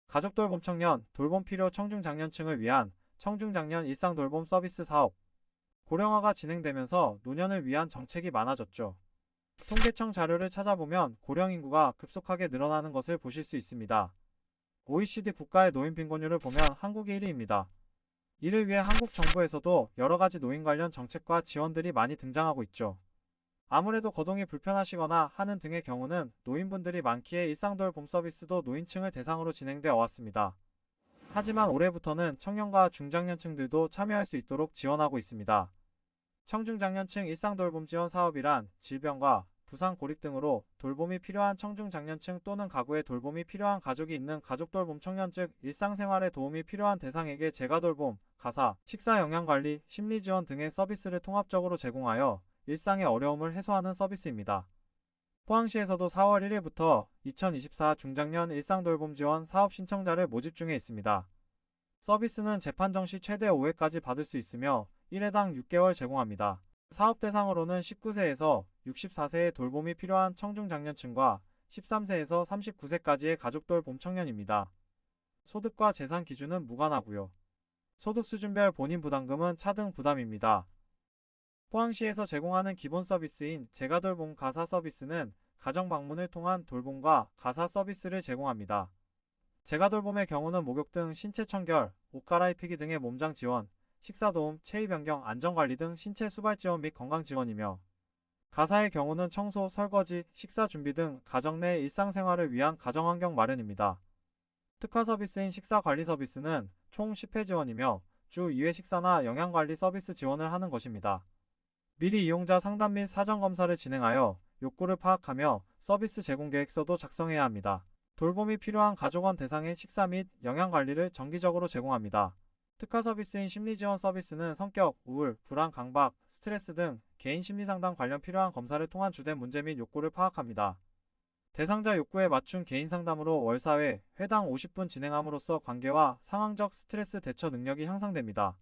가족돌봄 청년, 돌봄 필요 청중장년층을 위한 청중장년 일상돌봄 서비스 사업. 고령화가 진행되면서 노년을 위한 정책이 많아졌죠. 통계청 자료를 찾아보면 고령 인구가 급속하게 늘어나는 것을 보실 수 있습니다. OECD 국가의 노인 빈곤율을 보면 한국이 1위입니다. 이를 위해 한국 정부에서도 여러 가지 노인 관련 정책과 지원들이 많이 등장하고 있죠. 아무래도 거동이 불편하시거나 하는 등의 경우는 노인분들이 많기에 일상돌봄 서비스도 노인층을 대상으로 진행되어 왔습니다. 하지만 올해부터는 청년과 중장년층들도 참여할 수 있도록 지원하고 있습니다. 청중장년층 일상돌봄 지원 사업이란 질병과 부상 고립 등으로 돌봄이 필요한 청중장년층 또는 가구에 돌봄이 필요한 가족이 있는 가족돌봄 청년 즉 일상생활에 도움이 필요한 대상에게 재가돌봄, 가사, 식사 영양관리, 심리지원 등의 서비스를 통합적으로 제공하여 일상의 어려움을 해소하는 서비스입니다. 포항시에서도 4월 1일부터 2024 중장년 일상돌봄 지원 사업 신청자를 모집 중에 있습니다. 서비스는 재판정 시 최대 5회까지 받을 수 있으며 1회당 6개월 제공합니다. 사업 대상으로는 19세에서 64세의 돌봄이 필요한 청중장년층과 13세에서 39세까지의 가족돌봄 청년입니다. 소득과 재산 기준은 무관하고요. 소득 수준별 본인 부담금은 차등 부담입니다. 포항시에서 제공하는 기본 서비스인 재가돌봄 가사 서비스는 가정 방문을 통한 돌봄과 가사 서비스를 제공합니다. 재가돌봄의 경우는 목욕 등 신체 청결, 옷 갈아입히기 등의 몸장 지원, 식사 도움, 체위 변경, 안전관리 등 신체 수발 지원 및 건강 지원이며 가사의 경우는 청소, 설거지, 식사 준비 등 가정 내 일상생활을 위한 가정환경 마련입니다. 특화 서비스인 식사 관리 서비스는 총 10회 지원이며 주 2회 식사나 영양관리 서비스 지원을 하는 것입니다. 미리 이용자 상담 및 사전검사를 진행하여 욕구를 파악하며 서비스 제공 계획서도 작성해야 합니다. 돌봄이 필요한 가족원 대상의 식사 및 영양관리를 정기적으로 제공합니다. 특화 서비스인 심리지원 서비스는 성격, 우울, 불안, 강박, 스트레스 등 개인 심리상담 관련 필요한 검사를 통한 주된 문제 및 욕구를 파악합니다. 대상자 욕구에 맞춘 개인 상담으로 월 4회, 회당 50분 진행함으로써 관계와 상황적 스트레스 대처 능력이 향상됩니다.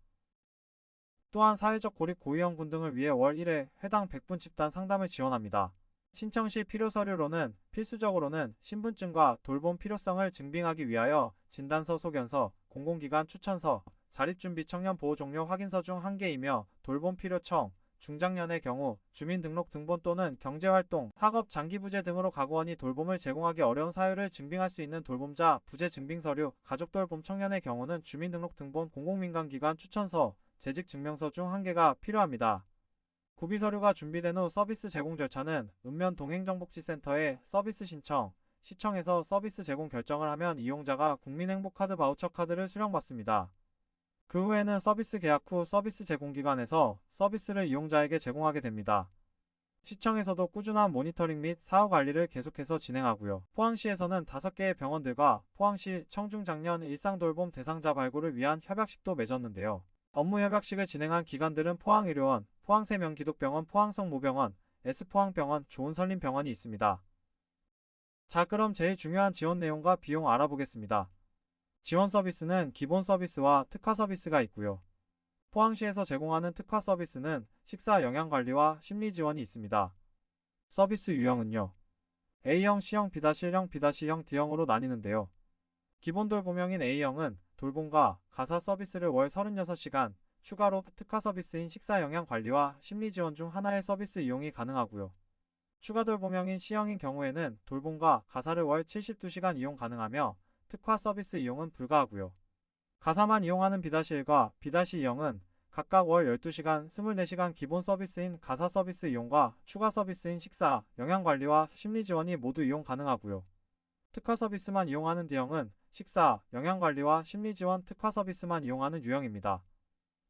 또한 사회적 고립 고위험군 등을 위해 월 1회, 회당 100분 집단 상담을 지원합니다. 신청 시 필요 서류로는 필수적으로는 신분증과 돌봄 필요성을 증빙하기 위하여 진단서 소견서, 공공기관 추천서, 자립준비 청년 보호 종료 확인서 중 1개이며 돌봄 필요청, 중장년의 경우 주민등록 등본 또는 경제활동, 학업 장기부재 등으로 가구원이 돌봄을 제공하기 어려운 사유를 증빙할 수 있는 돌봄자 부재 증빙서류, 가족돌봄 청년의 경우는 주민등록 등본, 공공민간기관 추천서, 재직증명서 중 1개가 필요합니다. 구비서류가 준비된 후 서비스 제공 절차는 읍면 동행정복지센터에 서비스 신청, 시청에서 서비스 제공 결정을 하면 이용자가 국민행복카드 바우처 카드를 수령받습니다. 그 후에는 서비스 계약 후 서비스 제공기관에서 서비스를 이용자에게 제공하게 됩니다. 시청에서도 꾸준한 모니터링 및 사후 관리를 계속해서 진행하고요. 포항시에서는 5개의 병원들과 포항시 청중장년 일상돌봄 대상자 발굴을 위한 협약식도 맺었는데요. 업무 협약식을 진행한 기관들은 포항의료원, 포항세명기독병원, 포항성모병원, S포항병원, 좋은설림병원이 있습니다. 자, 그럼 제일 중요한 지원 내용과 비용 알아보겠습니다. 지원 서비스는 기본 서비스와 특화 서비스가 있고요. 포항시에서 제공하는 특화 서비스는 식사 영양관리와 심리지원이 있습니다. 서비스 유형은요. A형, C형, B-1형, B-형, D형으로 나뉘는데요. 기본 돌봄형인 A형은 돌봄과 가사 서비스를 월 36시간, 추가로 특화 서비스인 식사 영양 관리와 심리 지원 중 하나의 서비스 이용이 가능하고요. 추가 돌봄형인 C형인 경우에는 돌봄과 가사를 월 72시간 이용 가능하며 특화 서비스 이용은 불가하고요. 가사만 이용하는 B-1과 B-2형은 각각 월 12시간, 24시간 기본 서비스인 가사 서비스 이용과 추가 서비스인 식사, 영양 관리와 심리 지원이 모두 이용 가능하고요. 특화 서비스만 이용하는 D형은 식사, 영양관리와 심리지원 특화 서비스만 이용하는 유형입니다.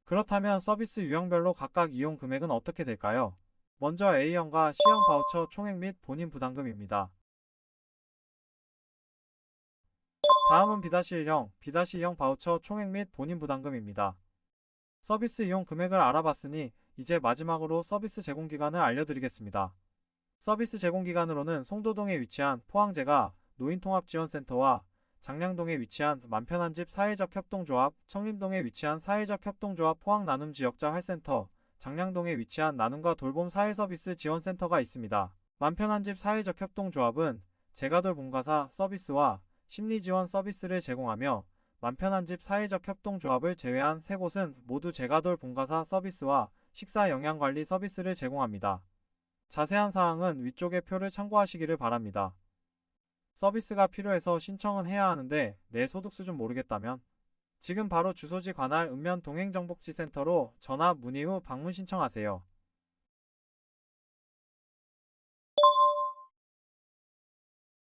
그렇다면 서비스 유형별로 각각 이용 금액은 어떻게 될까요? 먼저 A형과 C형 바우처 총액 및 본인 부담금입니다. 다음은 B-1형, B-2형 바우처 총액 및 본인 부담금입니다. 서비스 이용 금액을 알아봤으니 이제 마지막으로 서비스 제공기간을 알려드리겠습니다. 서비스 제공기간으로는 송도동에 위치한 포항제가 노인통합지원센터와 장량동에 위치한 만편한집 사회적 협동조합, 청림동에 위치한 사회적 협동조합 포항나눔지역자 활센터, 장량동에 위치한 나눔과 돌봄 사회서비스 지원센터가 있습니다. 만편한집 사회적 협동조합은 재가돌봄가사 서비스와 심리지원 서비스를 제공하며 만편한집 사회적 협동조합을 제외한 3곳은 모두 제가돌 본가사 서비스와 식사 영양관리 서비스를 제공합니다. 자세한 사항은 위쪽의 표를 참고하시기를 바랍니다. 서비스가 필요해서 신청은 해야 하는데 내 소득 수준 모르겠다면 지금 바로 주소지 관할 읍면 동행정복지센터로 전화 문의 후 방문 신청하세요.